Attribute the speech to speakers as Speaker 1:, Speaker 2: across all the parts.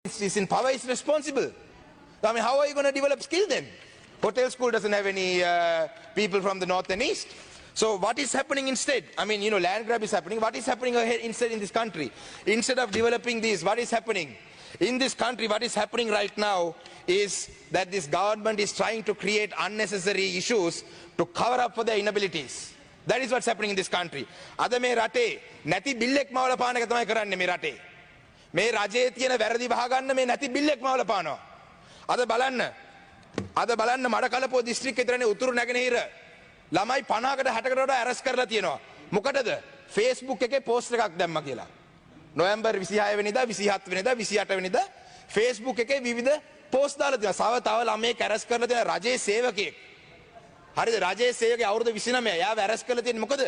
Speaker 1: is in power is responsible. I mean, how are you going to develop skill then? Hotel school doesn't have any people from the north and east. So what is happening instead? I mean, you know, land grab is happening. What is happening ahead instead in this country? Instead of developing this, what is happening? In this country, what is happening right now is that this government is trying to create unnecessary issues to cover up for their inabilities. That is what's happening in this country. Ada me rate නැති බිල්ලෙක් මවල පාන එක තමයි කරන්නේ මේ රටේ. මේ රජයේ තියෙන වැරදි වහගන්න මේ නැති බිල්ලෙක් මවල පානවා. අද බලන්න මඩකලපුව දිස්ත්‍රික්කේ විතරනේ උතුරු නැගෙනහිර ළමයි 50කට 60කට වඩා ඇරස් කරලා තියෙනවා. මොකටද? Facebook එකේ පෝස්ට් එකක් දැම්මා කියලා. නොවැම්බර් 26 වෙනිදා 27 වෙනිදා 28 වෙනිදා Facebook එකේ විවිධ පෝස්ට් දාලා තියෙනවා. තව ළමයෙක් ඇරස් කරලා තියෙන රජයේ සේවකයෙක්. හරිද? රජයේ සේවකයා අවුරුදු 29. එයාව ඇරස් කරලා තියෙන්නේ මොකද?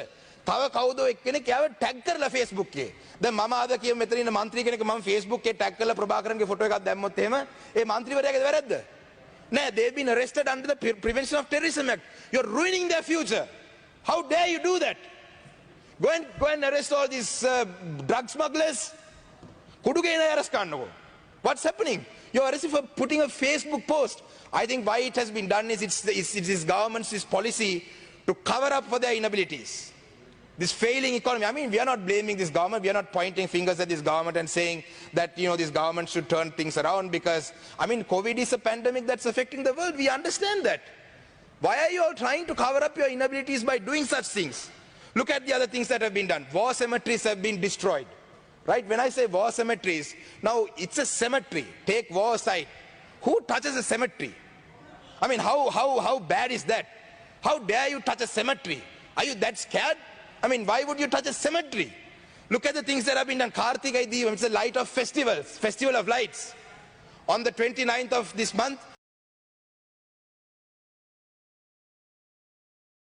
Speaker 1: තව කවුද එක්කෙනෙක් එයාව ටැග් කරලා Facebook එකේ. දැන් මම ආද කියමු මෙතන ඉන්න മന്ത്രി කෙනෙක් මම Facebook එකේ ටැග් කරලා ප්‍රභාකරන්ගේ ෆොටෝ එකක් දැම්මොත් එහෙම ඒ മന്ത്രിවරයාගේ වැරද්ද? නෑ, they've been arrested under the Prevention of Terrorism Act. You're ruining their future. How dare you do that? Go and arrest all these drug smugglers. What's happening? You're arrested for putting a Facebook post. I think why it has been done is it's this government's policy to cover up for their inabilities. This failing economy. I mean, we are not blaming this government. We are not pointing fingers at this government and saying that, you know, this government should turn things around because, I mean, COVID is a pandemic that's affecting the world. We understand that. Why are you all trying to cover up your inabilities by doing such things? Look at the other things that have been done. War cemeteries have been destroyed. Right? When I say war cemeteries, now it's a cemetery. Take war aside. Who touches a cemetery? I mean, how bad is that? How dare you touch a cemetery? Are you that scared? I mean, why would you touch a cemetery? Look at the things that have been done. Kartikai Deepam, it's the light of festivals, festival of lights. On the 29th of this month,